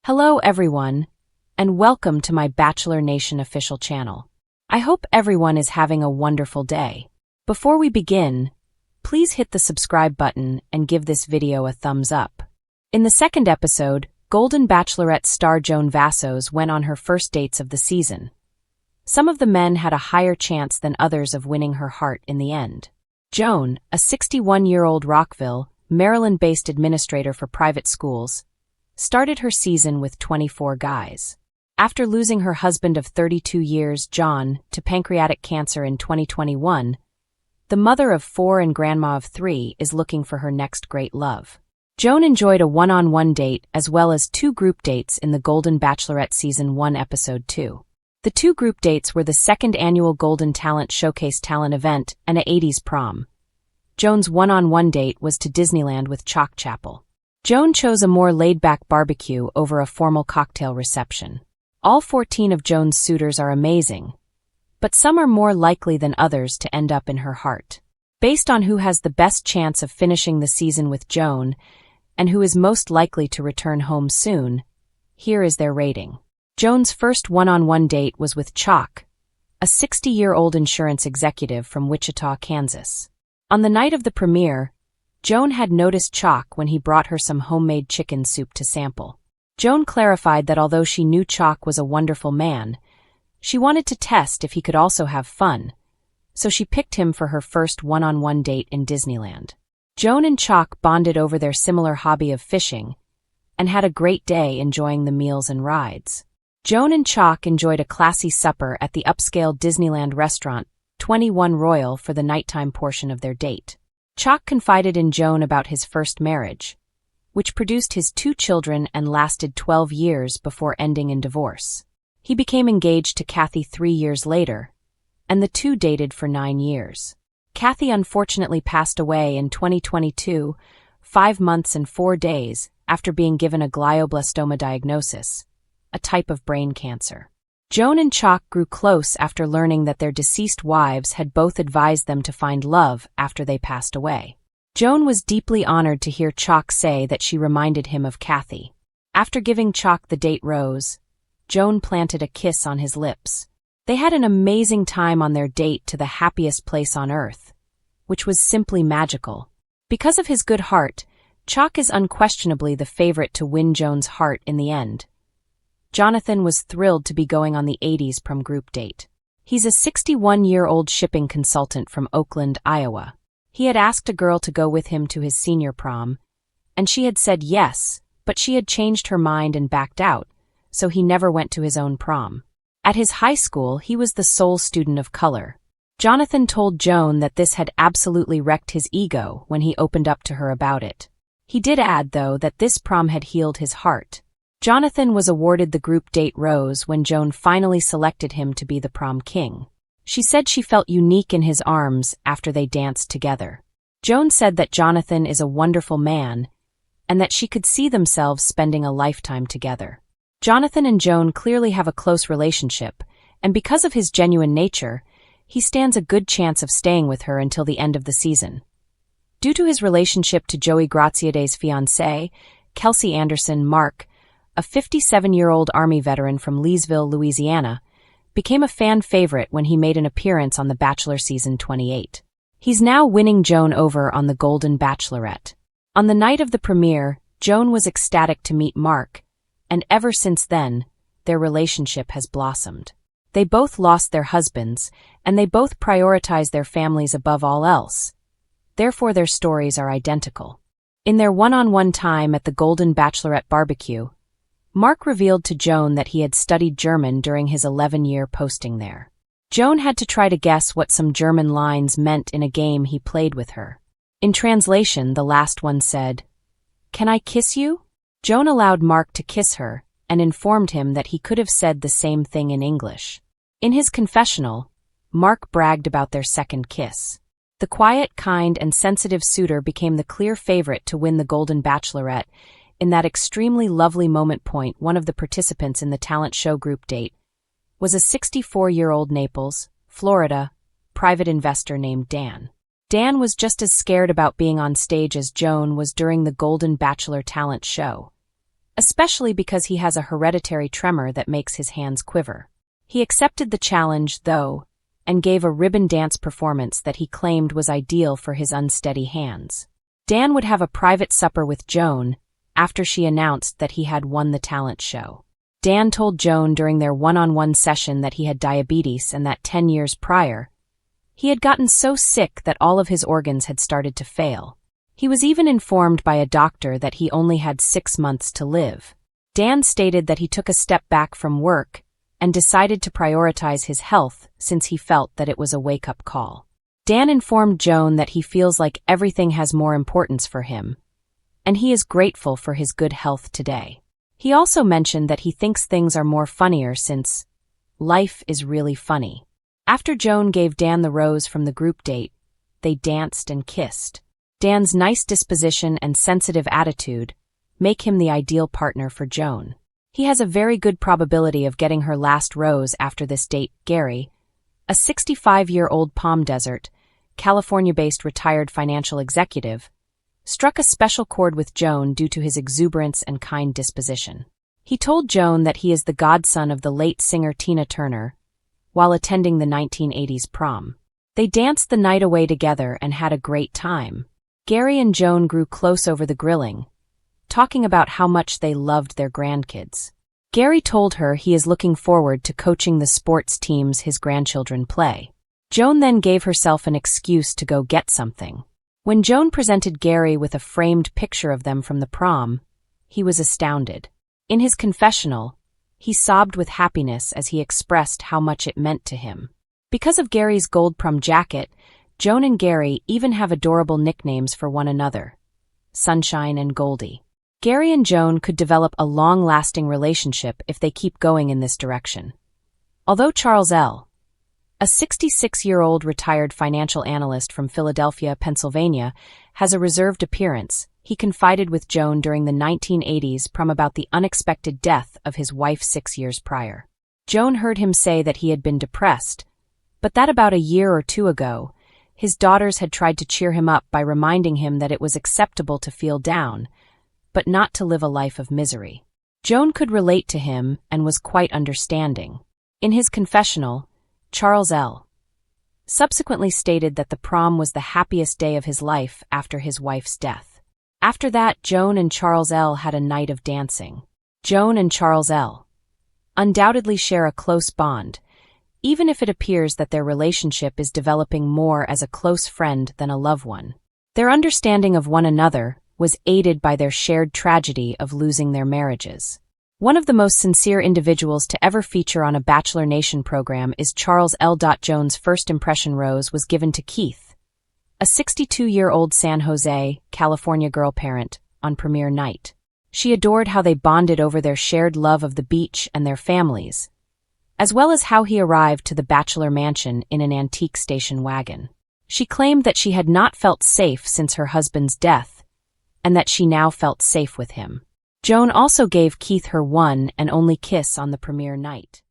Hello everyone, and welcome to my Bachelor Nation official channel. I hope everyone is having a wonderful day. Before we begin, please hit the subscribe button and give this video a thumbs up. In the second episode, Golden Bachelorette star Joan Vassos went on her first dates of the season. Some of the men had a higher chance than others of winning her heart in the end. Joan, a 61-year-old Rockville, Maryland-based administrator for private schools, started her season with 24 guys. After losing her husband of 32 years, John, to pancreatic cancer in 2021, the mother of 4 and grandma of 3 is looking for her next great love. Joan enjoyed a one-on-one date as well as 2 group dates in the Golden Bachelorette Season 1 Episode 2. The 2 group dates were the second annual Golden Talent Showcase talent event and a 80s prom. Joan's one-on-one date was to Disneyland with Chalk Chapel. Joan chose a more laid-back barbecue over a formal cocktail reception. All 14 of Joan's suitors are amazing, but some are more likely than others to end up in her heart. Based on who has the best chance of finishing the season with Joan and who is most likely to return home soon, here is their rating. Joan's first one-on-one date was with Chalk, a 60-year-old insurance executive from Wichita, Kansas. On the night of the premiere, Joan had noticed Chalk when he brought her some homemade chicken soup to sample. Joan clarified that although she knew Chalk was a wonderful man, she wanted to test if he could also have fun, so she picked him for her first one-on-one date in Disneyland. Joan and Chalk bonded over their similar hobby of fishing and had a great day enjoying the meals and rides. Joan and Chalk enjoyed a classy supper at the upscale Disneyland restaurant 21 Royal for the nighttime portion of their date. Chalk confided in Joan about his first marriage, which produced his 2 children and lasted 12 years before ending in divorce. He became engaged to Kathy 3 years later, and the two dated for 9 years. Kathy unfortunately passed away in 2022, 5 months and 4 days after being given a glioblastoma diagnosis, a type of brain cancer. Joan and Chalk grew close after learning that their deceased wives had both advised them to find love after they passed away. Joan was deeply honored to hear Chalk say that she reminded him of Kathy. After giving Chalk the date rose, Joan planted a kiss on his lips. They had an amazing time on their date to the happiest place on earth, which was simply magical. Because of his good heart, Chalk is unquestionably the favorite to win Joan's heart in the end. Jonathan was thrilled to be going on the 80s prom group date. He's a 61-year-old shipping consultant from Oakland, Iowa. He had asked a girl to go with him to his senior prom, and she had said yes, but she had changed her mind and backed out, so he never went to his own prom. At his high school, he was the sole student of color. Jonathan told Joan that this had absolutely wrecked his ego when he opened up to her about it. He did add, though, that this prom had healed his heart. Jonathan was awarded the group date rose when Joan finally selected him to be the prom king. She said she felt unique in his arms after they danced together. Joan said that Jonathan is a wonderful man and that she could see themselves spending a lifetime together. Jonathan and Joan clearly have a close relationship, and because of his genuine nature, he stands a good chance of staying with her until the end of the season. Due to his relationship to Joey Graziadei's fiancée, Kelsey Anderson, Mark, a 57-year-old Army veteran from Leesville, Louisiana, became a fan favorite when he made an appearance on The Bachelor Season 28. He's now winning Joan over on the Golden Bachelorette. On the night of the premiere, Joan was ecstatic to meet Mark, and ever since then, their relationship has blossomed. They both lost their husbands, and they both prioritize their families above all else. Therefore, their stories are identical. In their one-on-one time at the Golden Bachelorette barbecue, Mark revealed to Joan that he had studied German during his 11-year posting there. Joan had to try to guess what some German lines meant in a game he played with her. In translation, the last one said, "Can I kiss you?" Joan allowed Mark to kiss her and informed him that he could have said the same thing in English. In his confessional, Mark bragged about their second kiss. The quiet, kind, and sensitive suitor became the clear favorite to win the Golden Bachelorette. In that extremely lovely moment, one of the participants in the talent show group date was a 64-year-old Naples, Florida, private investor named Dan. Dan was just as scared about being on stage as Joan was during the Golden Bachelor talent show, especially because he has a hereditary tremor that makes his hands quiver. He accepted the challenge, though, and gave a ribbon dance performance that he claimed was ideal for his unsteady hands. Dan would have a private supper with Joan after she announced that he had won the talent show. Dan told Joan during their one-on-one session that he had diabetes and that 10 years prior, he had gotten so sick that all of his organs had started to fail. He was even informed by a doctor that he only had 6 months to live. Dan stated that he took a step back from work and decided to prioritize his health since he felt that it was a wake-up call. Dan informed Joan that he feels like everything has more importance for him, and he is grateful for his good health today. He also mentioned that he thinks things are more funnier since life is really funny. After Joan gave Dan the rose from the group date, they danced and kissed. Dan's nice disposition and sensitive attitude make him the ideal partner for Joan. He has a very good probability of getting her last rose after this date. Gary, a 65-year-old Palm Desert, California-based retired financial executive, struck a special chord with Joan due to his exuberance and kind disposition. He told Joan that he is the godson of the late singer Tina Turner while attending the 1980s prom. They danced the night away together and had a great time. Gary and Joan grew close over the grilling, talking about how much they loved their grandkids. Gary told her he is looking forward to coaching the sports teams his grandchildren play. Joan then gave herself an excuse to go get something. When Joan presented Gary with a framed picture of them from the prom, he was astounded. In his confessional, he sobbed with happiness as he expressed how much it meant to him. Because of Gary's gold prom jacket, Joan and Gary even have adorable nicknames for one another: Sunshine and Goldie. Gary and Joan could develop a long-lasting relationship if they keep going in this direction. Although Charles L., a 66-year-old retired financial analyst from Philadelphia, Pennsylvania, has a reserved appearance, he confided with Joan during the 1980s prom about the unexpected death of his wife 6 years prior. Joan heard him say that he had been depressed, but that about a year or two ago, his daughters had tried to cheer him up by reminding him that it was acceptable to feel down, but not to live a life of misery. Joan could relate to him and was quite understanding. In his confessional, Charles L. subsequently stated that the prom was the happiest day of his life after his wife's death. After that, Joan and Charles L. had a night of dancing. Joan and Charles L. undoubtedly share a close bond, even if it appears that their relationship is developing more as a close friend than a loved one. Their understanding of one another was aided by their shared tragedy of losing their marriages. One of the most sincere individuals to ever feature on a Bachelor Nation program is Charles L. Joan's first impression rose was given to Keith, a 62-year-old San Jose, California girl parent, on premiere night. She adored how they bonded over their shared love of the beach and their families, as well as how he arrived to the Bachelor mansion in an antique station wagon. She claimed that she had not felt safe since her husband's death, and that she now felt safe with him. Joan also gave Keith her one and only kiss on the premiere night.